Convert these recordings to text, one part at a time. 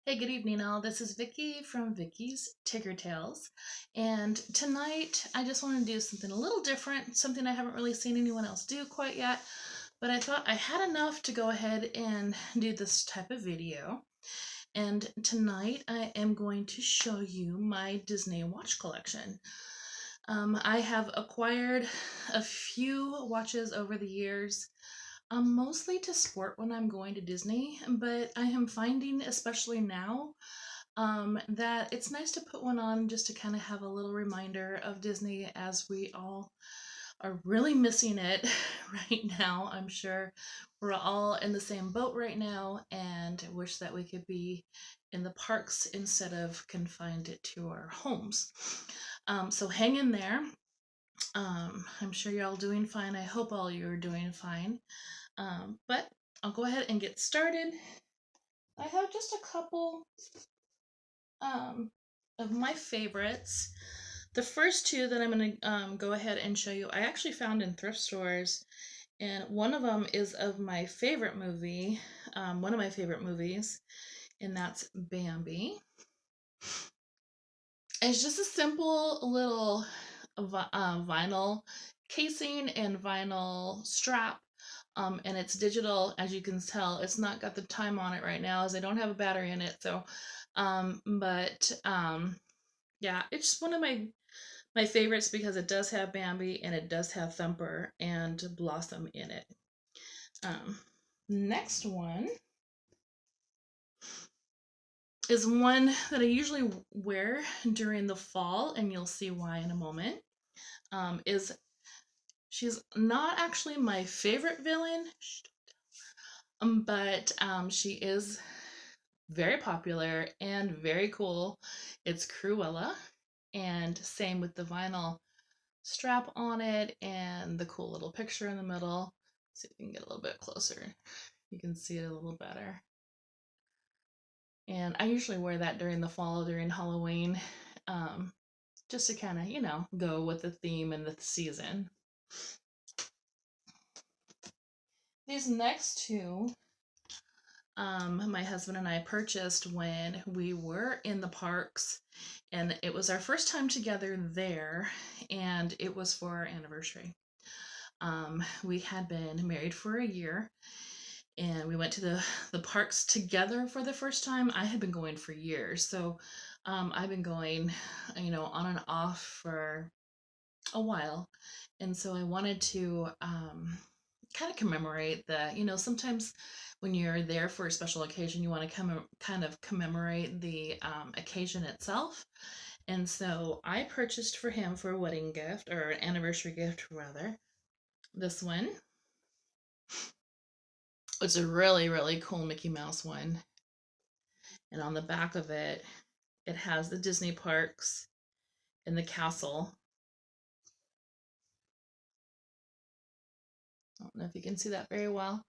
Hey, good evening, all. This is Vicki from Vicky's Tigger Tales. And tonight I just want to do something a little different, something I haven't really seen anyone else do quite yet. But I thought I had enough to go ahead and do this type of video. And tonight I am going to show you my Disney watch collection. I have acquired a few watches over the years. Mostly to sport when I'm going to Disney, but I am finding, especially now, that it's nice to put one on just to kind of have a little reminder of Disney, as we all are really missing it right now. I'm sure we're all in the same boat right now and wish that we could be in the parks instead of confined to our homes. So hang in there. I'm sure you're all doing fine. I hope all you are doing fine. But I'll go ahead and get started. I have just a couple um, of my favorites. The first two that I'm going to go ahead and show you, I actually found in thrift stores, and one of them is of my favorite movie, one of my favorite movies, and that's Bambi. It's just a simple little vinyl casing and vinyl strap. And it's digital, as you can tell. It's not got the time on it right now, as I don't have a battery in it. So, yeah, it's just one of my favorites because it does have Bambi and it does have Thumper and Blossom in it. Next one is one that I usually wear during the fall, and you'll see why in a moment. Is She's not actually my favorite villain, but she is very popular and very cool. It's Cruella, and same with the vinyl strap on it and the cool little picture in the middle. Let's see if we can get a little bit closer. You can see it a little better. And I usually wear that during the fall, during Halloween, just to kind of, go with the theme and the season. These next two, my husband and I purchased when we were in the parks, and it was our first time together there, and it was for our anniversary. We had been married for a year, and we went to the parks together for the first time. I had been going for years, so I've been going, on and off for a while, and so I wanted to kind of commemorate that. Sometimes when you're there for a special occasion, you want to kind of commemorate the occasion itself. And so I purchased for him, for a wedding gift, or an anniversary gift rather, this one. It's a really, really cool Mickey Mouse one. And on the back of it, it has the Disney parks and the castle. I don't know if you can see that very well.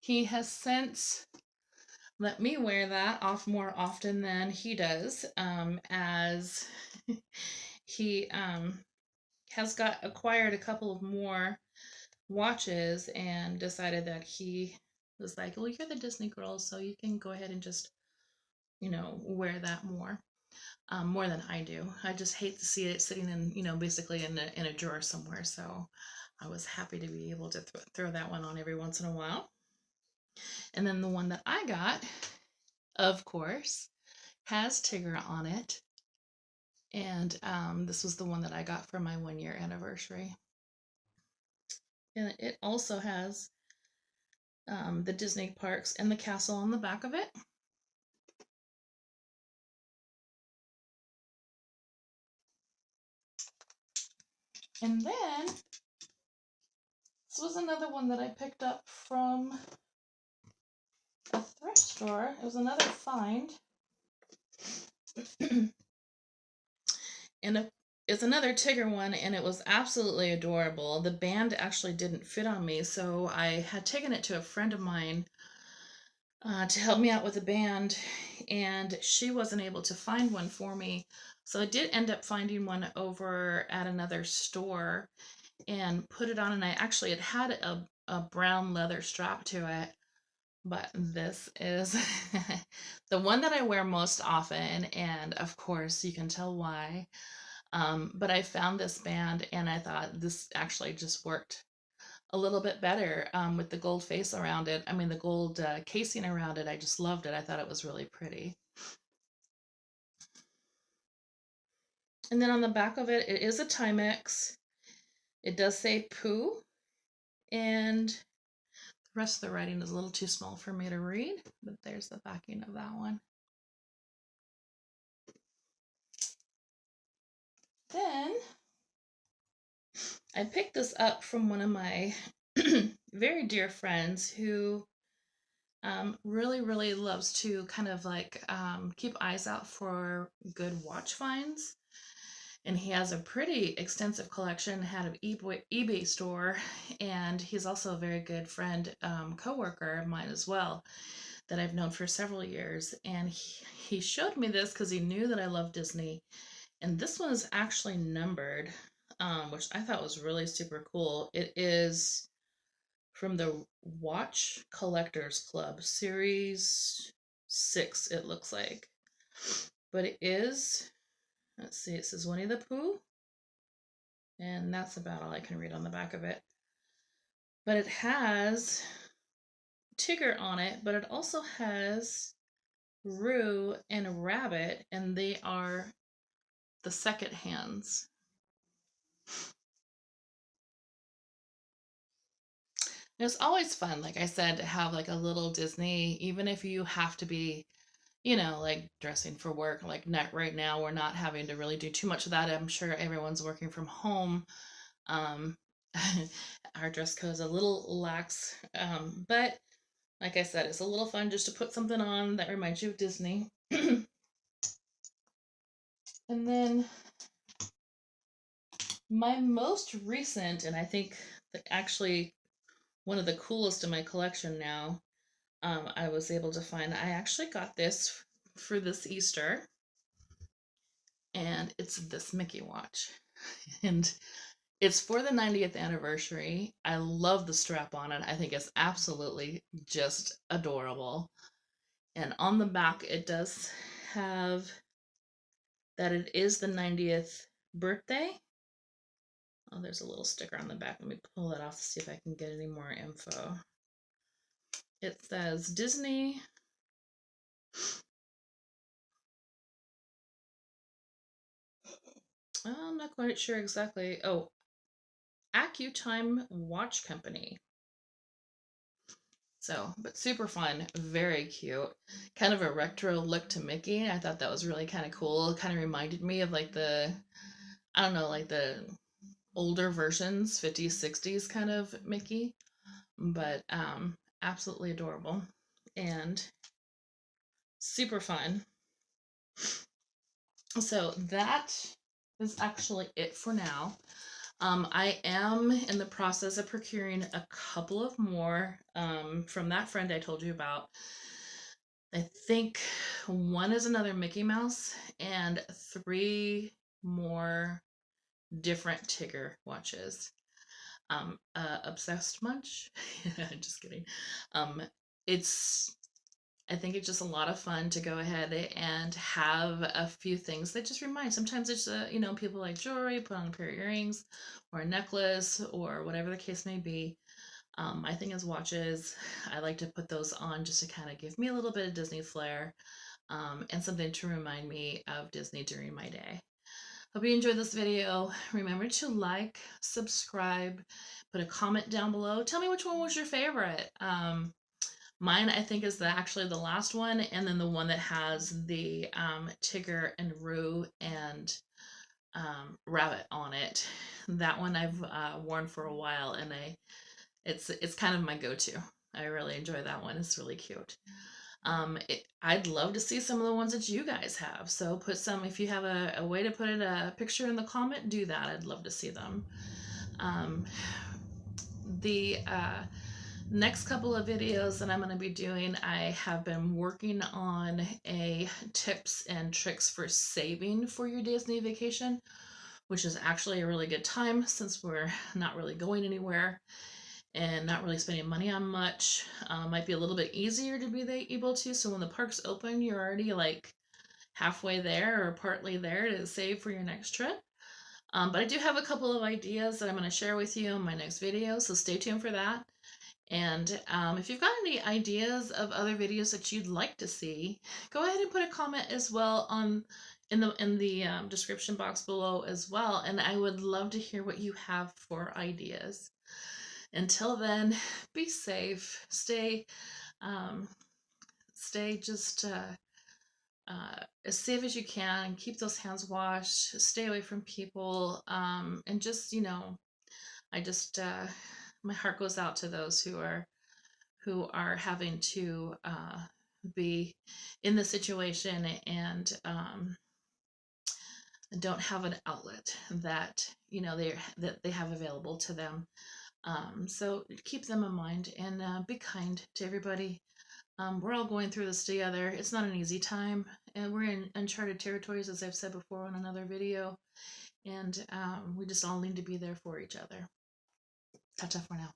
He has since let me wear that off more often than he does, as he has acquired a couple of more watches and decided that he was like, well, you're the Disney girl, so you can go ahead and just, wear that more than I do. I just hate to see it sitting in, basically in a drawer somewhere. So I was happy to be able to throw that one on every once in a while. And then the one that I got, of course, has Tigger on it. And this was the one that I got for my 1 year anniversary. And it also has the Disney parks and the castle on the back of it. And then this was another one that I picked up from a thrift store. It was another find. And it's another Tigger one, and it was absolutely adorable. The band actually didn't fit on me, so I had taken it to a friend of mine to help me out with the band, and she wasn't able to find one for me. So I did end up finding one over at another store and put it on, and I actually had a brown leather strap to it. But this is the one that I wear most often, and of course you can tell why. But I found this band and I thought this actually just worked a little bit better with the gold face around it. I mean, the gold casing around it. I just loved it. I thought it was really pretty. And then on the back of it, it is a Timex. It does say Pooh, and the rest of the writing is a little too small for me to read, but there's the backing of that one. Then I picked this up from one of my very dear friends who really, really loves to kind of like keep eyes out for good watch finds. And he has a pretty extensive collection, had an eBay store, and he's also a very good friend, coworker of mine as well, that I've known for several years. And he showed me this because he knew that I love Disney. And this one is actually numbered, which I thought was really super cool. It is from the Watch Collectors Club, Series 6, it looks like. But it is, let's see, it says Winnie the Pooh, and that's about all I can read on the back of it. But it has Tigger on it, but it also has Roo and Rabbit, and they are the second hands. It's always fun, like I said, to have like a little Disney, even if you have to be, like dressing for work. Like not right now, we're not having to really do too much of that. I'm sure everyone's working from home. Um, our dress code is a little lax, but like I said, it's a little fun just to put something on that reminds you of Disney. And then my most recent, and I think actually one of the coolest in my collection now, I was able to find. I actually got this for this Easter, and it's this Mickey watch. And it's for the 90th anniversary. I love the strap on it. I think it's absolutely just adorable. And on the back, it does have that it is the 90th birthday. Oh, there's a little sticker on the back. Let me pull that off to see if I can get any more info. It says Disney. I'm not quite sure exactly. Oh, AccuTime Watch Company. So, but super fun, very cute. Kind of a retro look to Mickey. I thought that was really kind of cool. It kind of reminded me of like I don't know, like the older versions, 50s, 60s kind of Mickey. But absolutely adorable and super fun. So that is actually it for now. I am in the process of procuring a couple of more from that friend I told you about. I think one is another Mickey Mouse and 3 more different Tigger watches. Obsessed much? Just kidding. Um, it's I think it's just a lot of fun to go ahead and have a few things that just remind. Sometimes it's, people like jewelry, put on a pair of earrings or a necklace or whatever the case may be. My thing is watches. I like to put those on just to kind of give me a little bit of Disney flair, and something to remind me of Disney during my day. Hope you enjoyed this video. Remember to like, subscribe, put a comment down below. Tell me which one was your favorite. Mine, I think, is actually the last one, and then the one that has the Tigger and Roo and Rabbit on it. That one I've worn for a while, and it's kind of my go-to. I really enjoy that one. It's really cute. I'd love to see some of the ones that you guys have. So put some, if you have a way to put it, a picture in the comment, do that. I'd love to see them. The next couple of videos that I'm going to be doing, I have been working on a tips and tricks for saving for your Disney vacation, which is actually a really good time since we're not really going anywhere. and not really spending money on much. Might be a little bit easier to be able to. So when the park's open, you're already like halfway there or partly there to save for your next trip. But I do have a couple of ideas that I'm going to share with you in my next video, so stay tuned for that. And if you've got any ideas of other videos that you'd like to see, go ahead and put a comment as well on in the description box below as well. And I would love to hear what you have for ideas. Until then, be safe. Um, stay just as safe as you can. Keep those hands washed. Stay away from people. And just I just my heart goes out to those who are having to be in the situation and don't have an outlet that they have available to them. So keep them in mind and be kind to everybody. We're all going through this together. It's not an easy time, and we're in uncharted territories, as I've said before on another video, and we just all need to be there for each other. Tata for now.